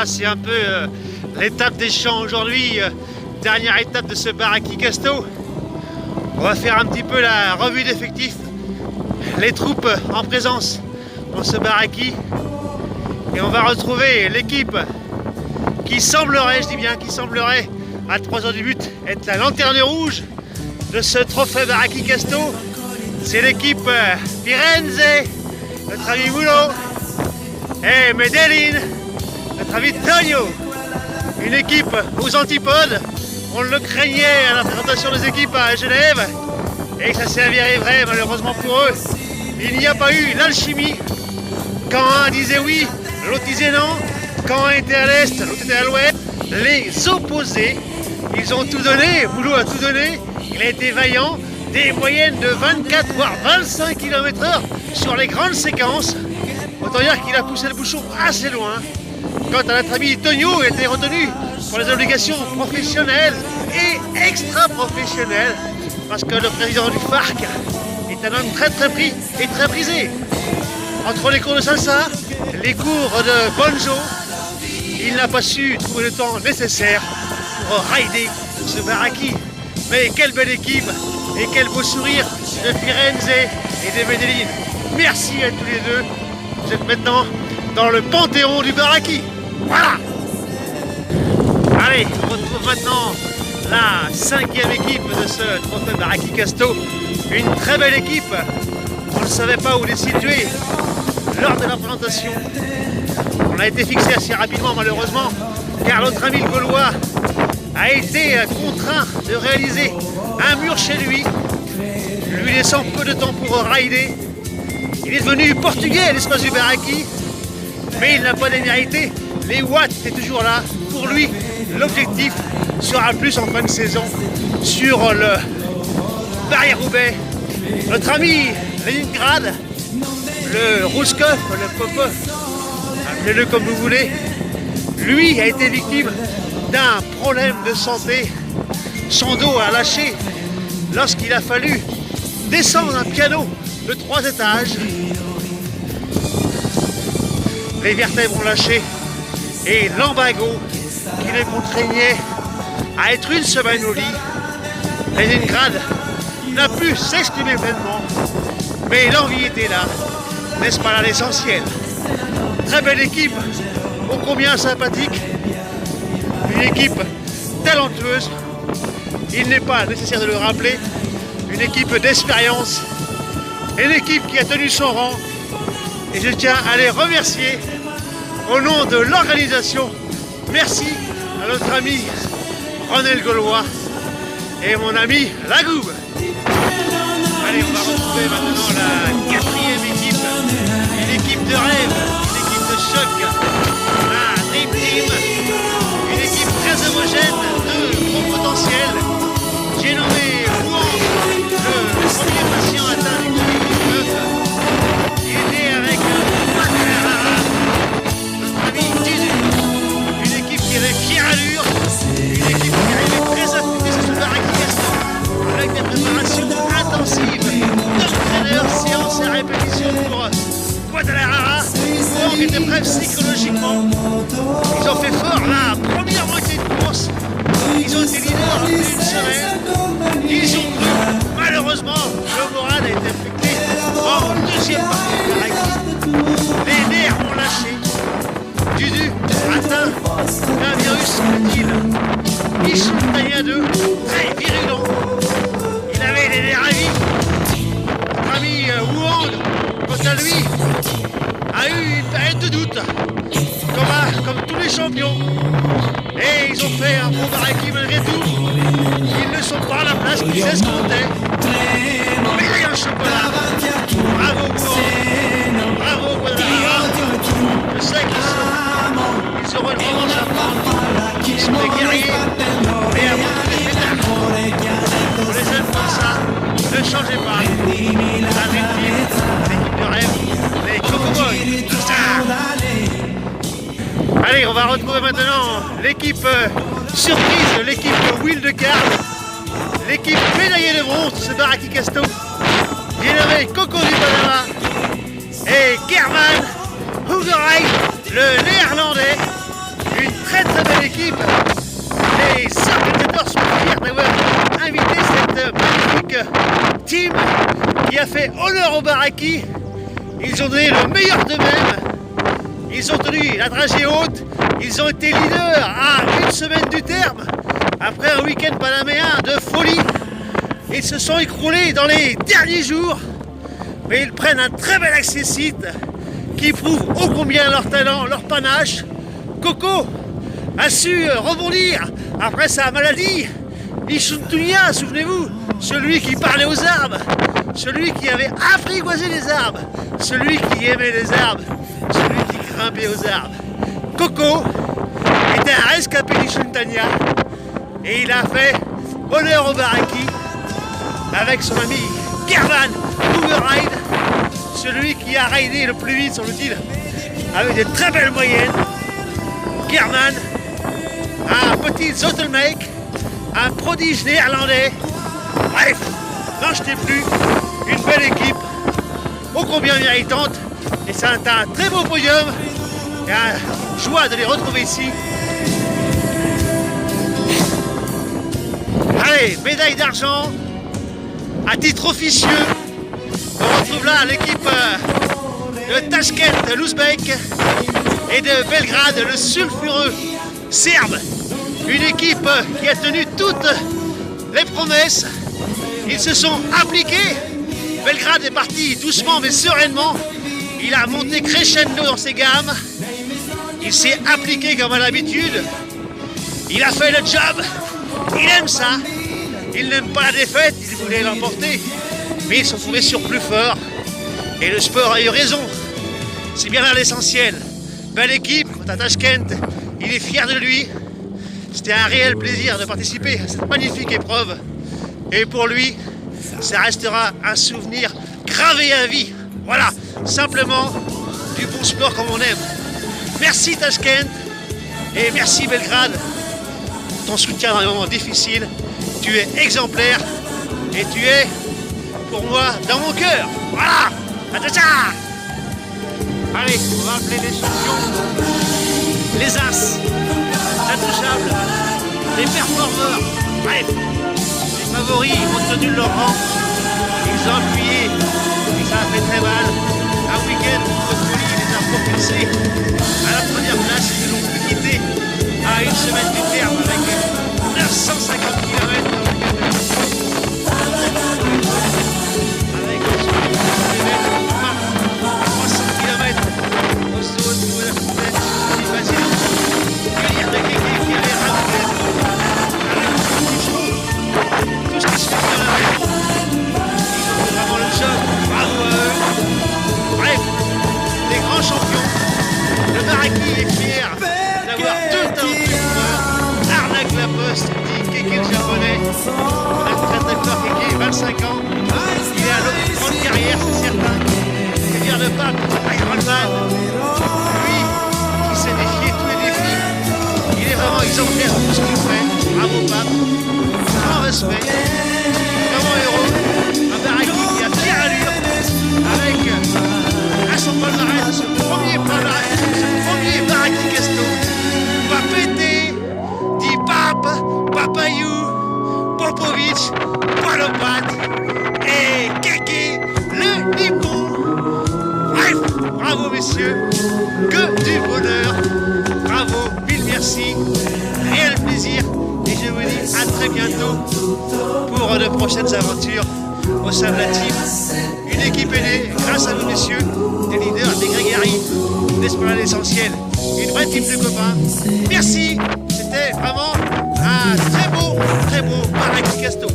Voilà, c'est un peu l'étape des champs aujourd'hui, dernière étape de ce Baraki Casto. On va faire un petit peu la revue d'effectifs, les troupes en présence dans ce Baraki, et on va retrouver l'équipe qui semblerait, je dis bien qui semblerait, à 3 h du but, être la lanterne rouge de ce trophée Baraki Casto. C'est l'équipe Firenze, notre ami Mulot, et Medellin, notre ami Tonio. Une équipe aux antipodes. On le craignait à la présentation des équipes à Genève, et ça s'est avéré vrai malheureusement pour eux. Il n'y a pas eu l'alchimie. Quand un disait oui, l'autre disait non. Quand un était à l'est, l'autre était à l'ouest. Les opposés, ils ont tout donné. Mulot a tout donné. Il a été vaillant. Des moyennes de 24 voire 25 km/h sur les grandes séquences. Autant dire qu'il a poussé le bouchon assez loin. Quant à notre ami Tonio, il a été retenu pour les obligations professionnelles et extra-professionnelles, parce que le président du FARC est un homme très pris et très prisé. Entre les cours de salsa, les cours de banjo, il n'a pas su trouver le temps nécessaire pour rider ce Baraki. Mais quelle belle équipe et quel beau sourire de Firenze et de Medellin. Merci à tous les deux. Vous êtes maintenant dans le panthéon du Baraki. Voilà. Allez, on retrouve maintenant la 5e équipe de ce trophée Baraki Casto. Une très belle équipe. On ne savait pas où les situer lors de la présentation. On a été fixé assez rapidement malheureusement, car notre ami le Gaulois a été contraint de réaliser un mur chez lui, lui laissant peu de temps pour rider. Il est devenu portugais à l'espace du Baraki, mais il n'a pas démérité. Les watts étaient toujours là. Pour lui, l'objectif sera plus en fin de saison sur le Paris-Roubaix. Notre ami Leningrad, le Rouskov, le Popov, appelez-le comme vous voulez, lui a été victime d'un problème de santé. Son dos a lâché lorsqu'il a fallu descendre un piano de 3 étages. Les vertèbres ont lâché et l'embargo qui les contraignait à être une semaine au lit. Leningrad n'a pu s'exprimer pleinement, mais l'envie était là. N'est-ce pas là l'essentiel? Très belle équipe, ô combien sympathique. Une équipe talentueuse, il n'est pas nécessaire de le rappeler. Une équipe d'expérience, une équipe qui a tenu son rang. Et je tiens à les remercier au nom de l'organisation. Merci à notre ami René le Gaulois et mon ami Lagoub. Allez, on va retrouver maintenant la 4e équipe. Une équipe de rêve, une équipe de choc, la Dream Team. Une équipe très homogène, de gros potentiel. J'ai nommé Rouen, le premier patient atteint du Covid-19. Il est né avec notre ami Dudu. Une équipe qui avait fière allure, une équipe qui arrivait très affûtée sur ce Baraki Casto, avec des préparations intensives, d'entraîneurs, séances et répétitions pour Guadalajara. Rouen était prêt psychologiquement. Ils ont fait fort la première moitié de course. Ils ont été leaders depuis une semaine. Ils ont cru. Malheureusement, le moral a été affecté en deuxième partie de Baraki. Les nerfs ont lâché. Dudu atteint d'un virus, dit-il, Ishutaya 2, très virulent. Il avait les nerfs à vie. Notre ami Wuang, quant à lui, a eu une période de doute, comme tous les champions. Et ils ont fait un bon Baraki malgré tout. Ils ne sont pas à la place qu'ils escomptaient. Mais rien le chocolat. Bravo Wuhan. Bravo Guadalajara. Je sais qu'ils auront une revanche à prendre. Ils sont des guerriers. Et avant tout des pétards. On les aime comme ça. Ne changez pas. La l'équipe de rêve, les Coco Boys. Allez, on va retrouver maintenant l'équipe surprise, l'équipe de Will de Card, l'équipe médaillée de bronze, ce Baraki Casto. J'ai nommé Coco du Panama et German Hugerij, le néerlandais. très belle équipe. Les organisateurs sont fiers d'avoir invité cette magnifique team qui a fait honneur au Baraki. Ils ont donné le meilleur d'eux-mêmes. Ils ont tenu la dragée haute. Ils ont été leaders à une semaine du terme. Après un week-end panaméen de folie. Ils se sont écroulés dans les derniers jours. Mais ils prennent un très bel accessite qui prouve ô combien leur talent, leur panache. Coco a su rebondir après sa maladie. Ishuntunya, souvenez-vous, celui qui parlait aux arbres, celui qui avait apprivoisé les arbres, celui qui aimait les arbres, celui qui grimpait aux arbres. Coco était un rescapé d'Ishuntanya et il a fait honneur au Baraki avec son ami German Hooverride, celui qui a raidé le plus vite, semble-t-il, avec des très belles moyennes. German, un petit Zotelmeek, un prodige néerlandais. Bref, n'en jetez plus, une belle équipe, ô combien méritante, et c'est un très beau podium, et une joie de les retrouver ici. Allez, médaille d'argent, à titre officieux, on retrouve là l'équipe de Tashkent, l'Ouzbek, et de Belgrade, le sulfureux serbe. Une équipe qui a tenu toutes les promesses. Ils se sont appliqués. Belgrade est parti doucement mais sereinement. Il a monté crescendo dans ses gammes. Il s'est appliqué comme à l'habitude. Il a fait le job. Il aime ça. Il n'aime pas la défaite. Il voulait l'emporter. Mais ils sont trouvés sur plus fort. Et le sport a eu raison. C'est bien là l'essentiel. Belle équipe, Tashkent. Il est fier de lui. C'était un réel plaisir de participer à cette magnifique épreuve. Et pour lui, ça restera un souvenir gravé à vie. Voilà, simplement du bon sport comme on aime. Merci Tashkent et merci Belgrade pour ton soutien dans les moments difficiles. Tu es exemplaire et tu es pour moi dans mon cœur. Voilà, atcha. Allez, on va appeler les champions, les as, intouchables, les performeurs, bref, les favoris, ils ont tenu leur rang, ils ont appuyé, et ça a fait très mal. Un week-end de folie les a propulsés à la première place, ils l'ont pu quitter à une semaine du terme avec 950 km de week-end de avec ensuite 300 km au saut de la poubelle, c'est facile. Cueillir de Kéké qui avait ramené tout ce qui se fait dans la rue. Ils ont fait vraiment le job, bravo à eux. Bref, des grands champions. Le Baraki est fier d'avoir deux talents. Arnaque la poste, dit Kéké le japonais. Un très fort Kéké, 25 ans. Il est à l'autre grande carrière, c'est certain. Il vient de Pape, Ironman. Lui, qui s'est défié tous les défis. Il est vraiment exemplaire de tout ce qu'il fait. Bravo Pape. Grand respect. Vraiment héros. Un Baraki qui a fière allure. Avec à son palmarès, ce premier palmarès, ce premier Baraki Casto. Va péter, dit Pape, Papayou, Popovic, Palopat et Kéké, le Nippon. Bref, bravo messieurs, que du bonheur, bravo, mille merci, réel plaisir et je vous dis à très bientôt pour de prochaines aventures au sein de la team. Une équipe est née grâce à vous messieurs, des leaders, des grégaries, d'Esplanade Essentiel, une vraie team de copains. Merci, c'était vraiment un très beau Baraki Casto.